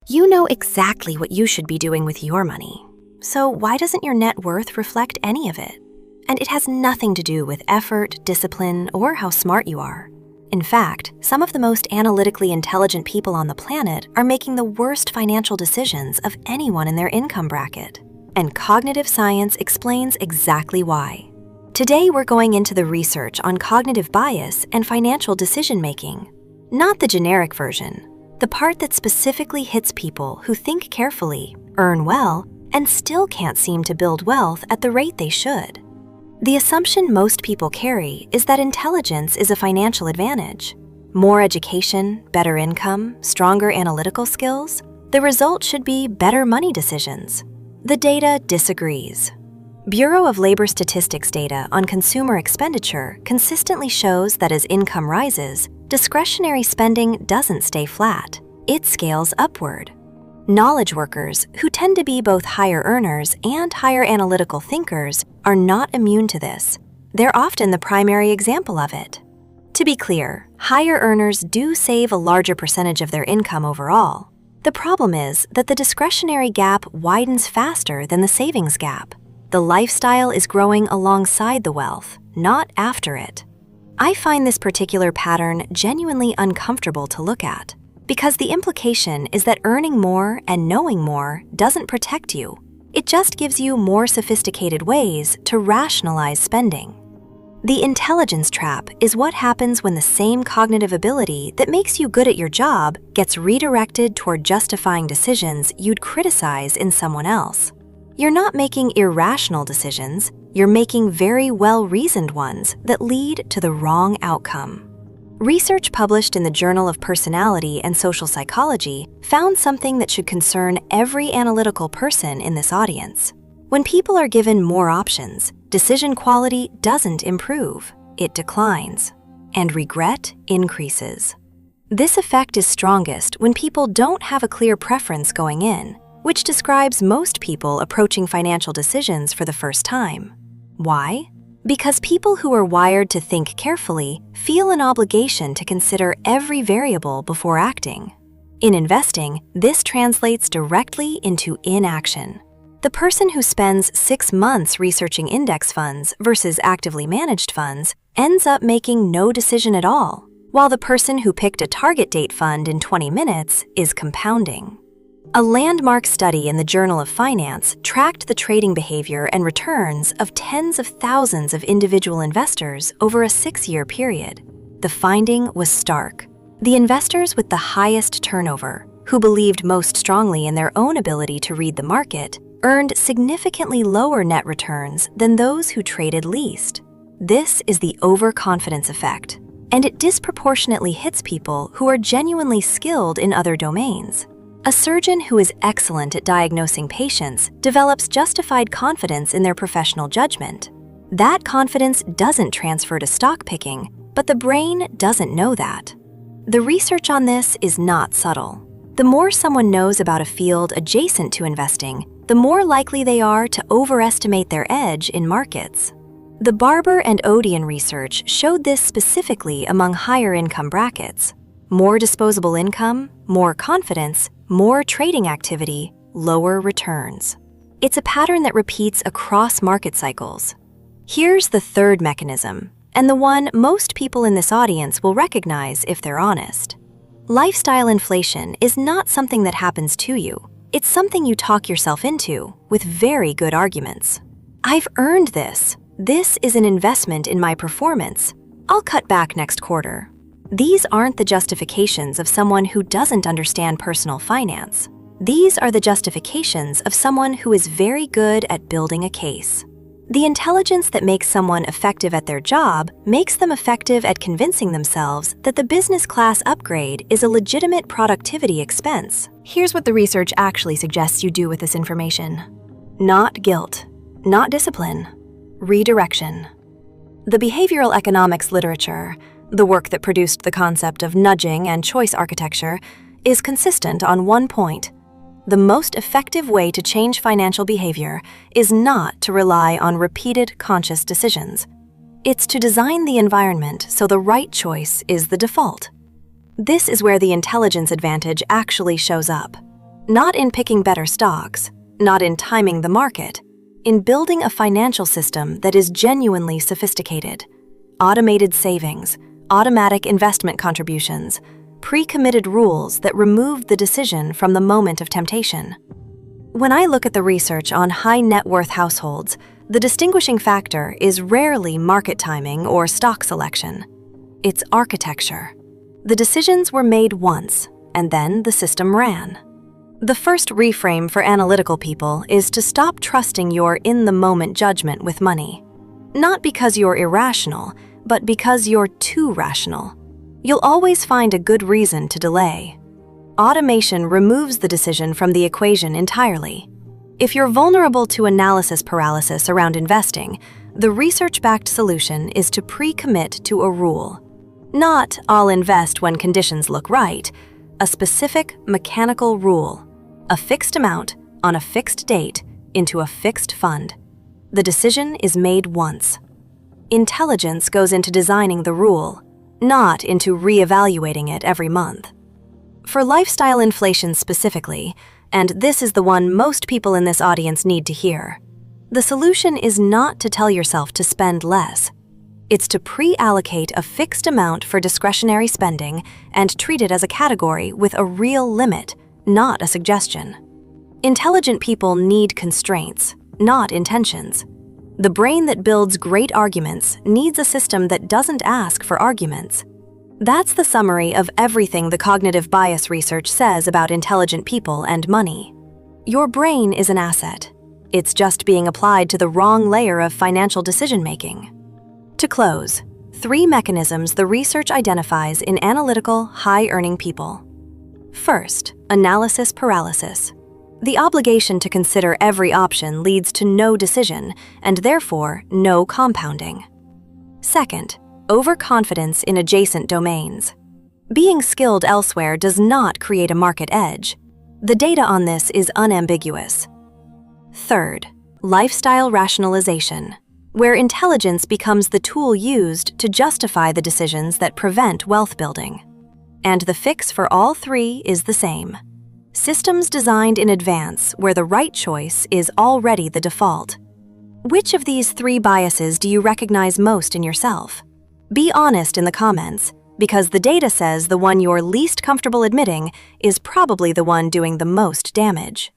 You know exactly what you should be doing with your money. So why doesn't your net worth reflect any of it? And it has nothing to do with effort, discipline, or how smart you are. In fact, some of the most analytically intelligent people on the planet are making the worst financial decisions of anyone in their income bracket. And cognitive science explains exactly why. Today, we're going into the research on cognitive bias and financial decision-making. Not the generic version, the part that specifically hits people who think carefully, earn well, and still can't seem to build wealth at the rate they should. The assumption most people carry is that intelligence is a financial advantage. More education, better income, stronger analytical skills, the result should be better money decisions. The data disagrees. Bureau of Labor Statistics data on consumer expenditure consistently shows that as income rises, discretionary spending doesn't stay flat. It scales upward. Knowledge workers, who tend to be both higher earners and higher analytical thinkers, are not immune to this. They're often the primary example of it. To be clear, higher earners do save a larger percentage of their income overall. The problem is that the discretionary gap widens faster than the savings gap. The lifestyle is growing alongside the wealth, not after it. I find this particular pattern genuinely uncomfortable to look at, because the implication is that earning more and knowing more doesn't protect you. It just gives you more sophisticated ways to rationalize spending. The intelligence trap is what happens when the same cognitive ability that makes you good at your job gets redirected toward justifying decisions you'd criticize in someone else. You're not making irrational decisions, you're making very well-reasoned ones that lead to the wrong outcome. Research published in the Journal of Personality and Social Psychology found something that should concern every analytical person in this audience. When people are given more options, decision quality doesn't improve, it declines, and regret increases. This effect is strongest when people don't have a clear preference going in, which describes most people approaching financial decisions for the first time. Why? Because people who are wired to think carefully feel an obligation to consider every variable before acting. In investing, this translates directly into inaction. The person who spends 6 months researching index funds versus actively managed funds ends up making no decision at all, while the person who picked a target date fund in 20 minutes is compounding. A landmark study in the Journal of Finance tracked the trading behavior and returns of tens of thousands of individual investors over a 6-year period. The finding was stark. The investors with the highest turnover, who believed most strongly in their own ability to read the market, earned significantly lower net returns than those who traded least. This is the overconfidence effect, and it disproportionately hits people who are genuinely skilled in other domains. A surgeon who is excellent at diagnosing patients develops justified confidence in their professional judgment. That confidence doesn't transfer to stock picking, but the brain doesn't know that. The research on this is not subtle. The more someone knows about a field adjacent to investing, the more likely they are to overestimate their edge in markets. The Barber and Odean research showed this specifically among higher income brackets. More disposable income, more confidence, more trading activity, lower returns. It's a pattern that repeats across market cycles. Here's the third mechanism, and the one most people in this audience will recognize if they're honest. Lifestyle inflation is not something that happens to you. It's something you talk yourself into with very good arguments. I've earned this. This is an investment in my performance. I'll cut back next quarter. These aren't the justifications of someone who doesn't understand personal finance. These are the justifications of someone who is very good at building a case. The intelligence that makes someone effective at their job makes them effective at convincing themselves that the business class upgrade is a legitimate productivity expense. Here's what the research actually suggests you do with this information. Not guilt, not discipline, redirection. The behavioral economics literature, the work that produced the concept of nudging and choice architecture, is consistent on one point. The most effective way to change financial behavior is not to rely on repeated conscious decisions. It's to design the environment so the right choice is the default. This is where the intelligence advantage actually shows up. Not in picking better stocks, not in timing the market, in building a financial system that is genuinely sophisticated. Automated savings, automatic investment contributions, pre-committed rules that remove the decision from the moment of temptation. When I look at the research on high net worth households, the distinguishing factor is rarely market timing or stock selection. It's architecture. The decisions were made once, and then the system ran. The first reframe for analytical people is to stop trusting your in-the-moment judgment with money. Not because you're irrational, but because you're too rational. You'll always find a good reason to delay. Automation removes the decision from the equation entirely. If you're vulnerable to analysis paralysis around investing, the research-backed solution is to pre-commit to a rule. Not "I'll invest when conditions look right," a specific mechanical rule. A fixed amount on a fixed date into a fixed fund. The decision is made once. Intelligence goes into designing the rule, not into re-evaluating it every month. For lifestyle inflation specifically, and this is the one most people in this audience need to hear, the solution is not to tell yourself to spend less. It's to pre-allocate a fixed amount for discretionary spending and treat it as a category with a real limit, not a suggestion. Intelligent people need constraints, not intentions. The brain that builds great arguments needs a system that doesn't ask for arguments. That's the summary of everything the cognitive bias research says about intelligent people and money. Your brain is an asset. It's just being applied to the wrong layer of financial decision-making. To close, 3 mechanisms the research identifies in analytical, high-earning people. First, analysis paralysis. The obligation to consider every option leads to no decision, and therefore no compounding. Second, overconfidence in adjacent domains. Being skilled elsewhere does not create a market edge. The data on this is unambiguous. Third, lifestyle rationalization, where intelligence becomes the tool used to justify the decisions that prevent wealth building. And the fix for all 3 is the same. Systems designed in advance where the right choice is already the default. Which of these 3 biases do you recognize most in yourself? Be honest in the comments, because the data says the one you're least comfortable admitting is probably the one doing the most damage.